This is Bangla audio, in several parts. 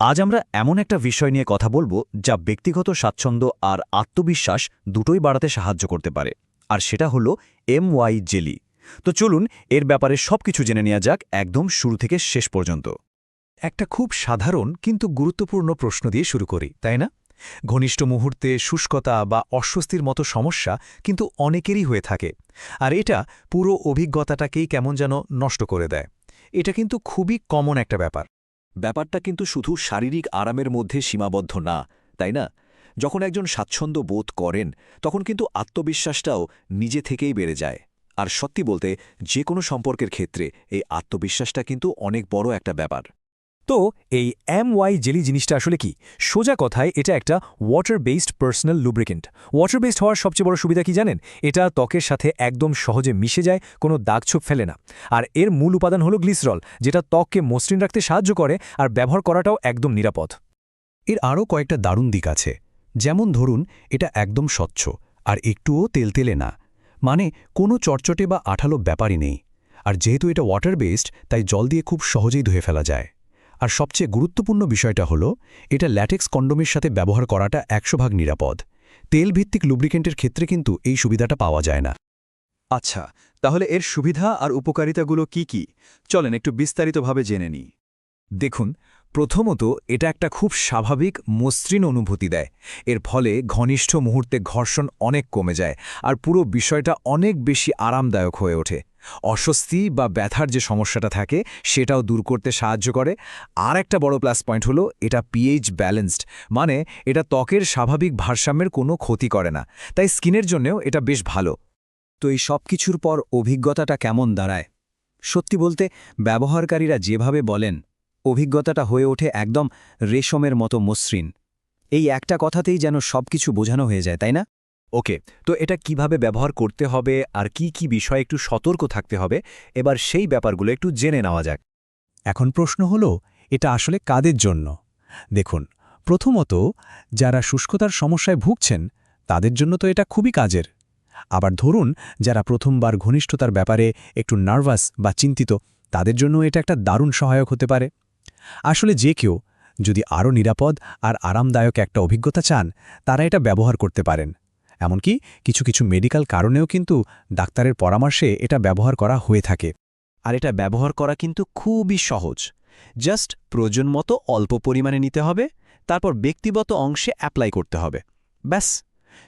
আজ আমরা এমন একটা বিষয় নিয়ে কথা বলবো যা ব্যক্তিগত স্বাচ্ছন্দ্য আর আত্মবিশ্বাস দুটোই বাড়াতে সাহায্য করতে পারে, আর সেটা হলো এমওয়াই জেলি। তো চলুন এর ব্যাপারে সবকিছু জেনে নেওয়া যাক একদম শুরু থেকে শেষ পর্যন্ত। একটা খুব সাধারণ কিন্তু গুরুত্বপূর্ণ প্রশ্ন দিয়ে শুরু করি, তাই না? ঘনিষ্ঠ মুহূর্তে শুষ্কতা বা অস্বস্তির মতো সমস্যা কিন্তু অনেকেরই হয়ে থাকে, আর এটা পুরো অভিজ্ঞতাটাকেই কেমন যেন নষ্ট করে দেয়। এটা কিন্তু খুবই কমন একটা ব্যাপার। ব্যাপারটা কিন্তু শুধু শারীরিক আরামের মধ্যে সীমাবদ্ধ না, তাই না? যখন একজন স্বাচ্ছন্দ্য বোধ করেন তখন কিন্তু আত্মবিশ্বাসটাও নিজে থেকেই বেড়ে যায়। আর সত্যি বলতে যে কোনো সম্পর্কের ক্ষেত্রে এই আত্মবিশ্বাসটা কিন্তু অনেক বড় একটা ব্যাপার। তো এই এমওয়াই জেলি জিনিসটা আসলে কি? সোজা কথায় এটা একটা water based personal lubricant. Water based হওয়ার সবচেয়ে বড় সুবিধা কি জানেন? এটা ত্বকের সাথে একদম সহজে মিশে যায়, কোনো দাগছোপ ফেলে না। আর এর মূল উপাদান হলো গ্লিসরল, যেটা ত্বককে মসৃণ রাখতে সাহায্য করে, আর ব্যবহার করাটাও একদম নিরাপদ। এর আরও কয়েকটা দারুণ দিক আছে। যেমন ধরুন, এটা একদম স্বচ্ছ আর একটুও তেলতেলে না, মানে কোনো চটচটে বা আঠালো ব্যাপারই নেই। আর যেহেতু এটা ওয়াটার বেসড, তাই জল দিয়ে খুব সহজেই ধুয়ে ফেলা যায়। আর সবচেয়ে গুরুত্বপূর্ণ বিষয়টা হলো এটা ল্যাটেক্স কন্ডোমের সাথে ব্যবহার করাটা 100% নিরাপদ। তেলভিত্তিক লুব্রিকেন্টের ক্ষেত্রে কিন্তু এই সুবিধাটা পাওয়া যায় না। আচ্ছা, তাহলে এর সুবিধা আর উপকারিতাগুলো কি কি? চলেন একটু বিস্তারিতভাবে জেনে নিই। দেখুন, প্রথমত এটা একটা খুব স্বাভাবিক মসৃণ অনুভূতি দেয়। এর ফলে ঘনিষ্ঠ মুহূর্তে ঘর্ষণ অনেক কমে যায়, আর পুরো বিষয়টা অনেক বেশি আরামদায়ক হয়ে ওঠে। অস্বস্তি বা ব্যথার যে সমস্যাটা থাকে সেটাও দূর করতে সাহায্য করে। আর একটা বড় প্লাস পয়েন্ট হলো এটা পিএইচ ব্যালেন্সড, মানে এটা ত্বকের স্বাভাবিক ভারসাম্যের কোনো ক্ষতি করে না, তাই স্কিনের জন্যও এটা বেশ ভালো। তো এই সব কিছুর পর অভিজ্ঞতাটা কেমন দাঁড়ায়? সত্যি বলতে ব্যবহারকারীরা যেভাবে বলেন, অভিজ্ঞতাটা হয়ে ওঠে একদম রেশমের মতো মসৃণ। এই একটা কথাতেই যেন সবকিছু বোঝানো হয়ে যায়, তাই না? ওকে, তো এটা কিভাবে ব্যবহার করতে হবে আর কি কি বিষয়ে একটু সতর্ক থাকতে হবে, এবার সেই ব্যাপারগুলো একটু জেনে নেওয়া যাক। এখন প্রশ্ন হলো, এটা আসলে কাদের জন্য? দেখুন, প্রথমত যারা শুষ্কতার সমস্যায় ভুগছেন তাদের জন্য তো এটা খুবই কাজের। আবার ধরুন, যারা প্রথমবার ঘনিষ্ঠতার ব্যাপারে একটু নার্ভাস বা চিন্তিত, তাদের জন্য এটা একটা দারুণ সহায়ক হতে পারে। আসলে যে কেউ যদি আরও নিরাপদ আর আরামদায়ক একটা অভিজ্ঞতা চান, তারা এটা ব্যবহার করতে পারেন। এমনকি কিছু কিছু মেডিকেল কারণেও কিন্তু ডাক্তারের পরামর্শে এটা ব্যবহার করা হয়ে থাকে। আর এটা ব্যবহার করা কিন্তু খুবই সহজ। জাস্ট প্রয়োজন মতো অল্প পরিমাণে নিতে হবে, তারপর ব্যক্তিগত অংশে অ্যাপ্লাই করতে হবে। ব্যাস,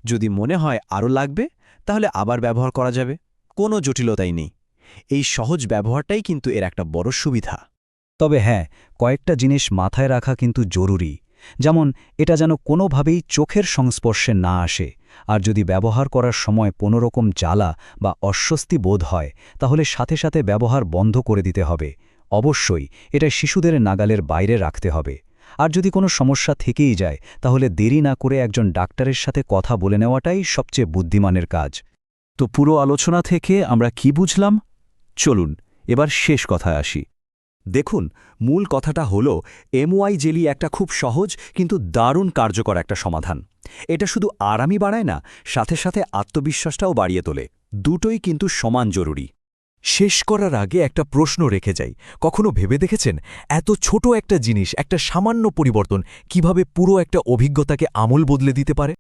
যদি মনে হয় আরও লাগবে তাহলে আবার ব্যবহার করা যাবে, কোনো জটিলতাই নেই। এই সহজ ব্যবহারটাই কিন্তু এর একটা বড় সুবিধা। তবে হ্যাঁ, কয়েকটা জিনিস মাথায় রাখা কিন্তু জরুরি। যেমন এটা যেন কোনোভাবেই চোখের সংস্পর্শে না আসে, আর যদি ব্যবহার করার সময় কোনোরকম জ্বালা বা অস্বস্তি বোধ হয় তাহলে সাথে সাথে ব্যবহার বন্ধ করে দিতে হবে। অবশ্যই এটা শিশুদের নাগালের বাইরে রাখতে হবে। আর যদি কোনো সমস্যা থেকেই যায় তাহলে দেরি না করে একজন ডাক্তারের সাথে কথা বলে নেওয়াটাই সবচেয়ে বুদ্ধিমানের কাজ। তো পুরো আলোচনা থেকে আমরা কি বুঝলাম? চলুন এবার শেষ কথায় আসি। দেখুন, মূল কথাটা হলো এমওয়াই জেলি একটা খুব সহজ কিন্তু দারুণ কার্যকর একটা সমাধান। এটা শুধু আরামই বাড়ায় না, সাথে সাথে আত্মবিশ্বাসটাও বাড়িয়ে তোলে। দুটোই কিন্তু সমান জরুরি। শেষ করার আগে একটা প্রশ্ন রেখে যাই, কখনো ভেবে দেখেছেন এত ছোট একটা জিনিস, একটা সামান্য পরিবর্তন কিভাবে পুরো একটা অভিজ্ঞতাকে আমূল বদলে দিতে পারে?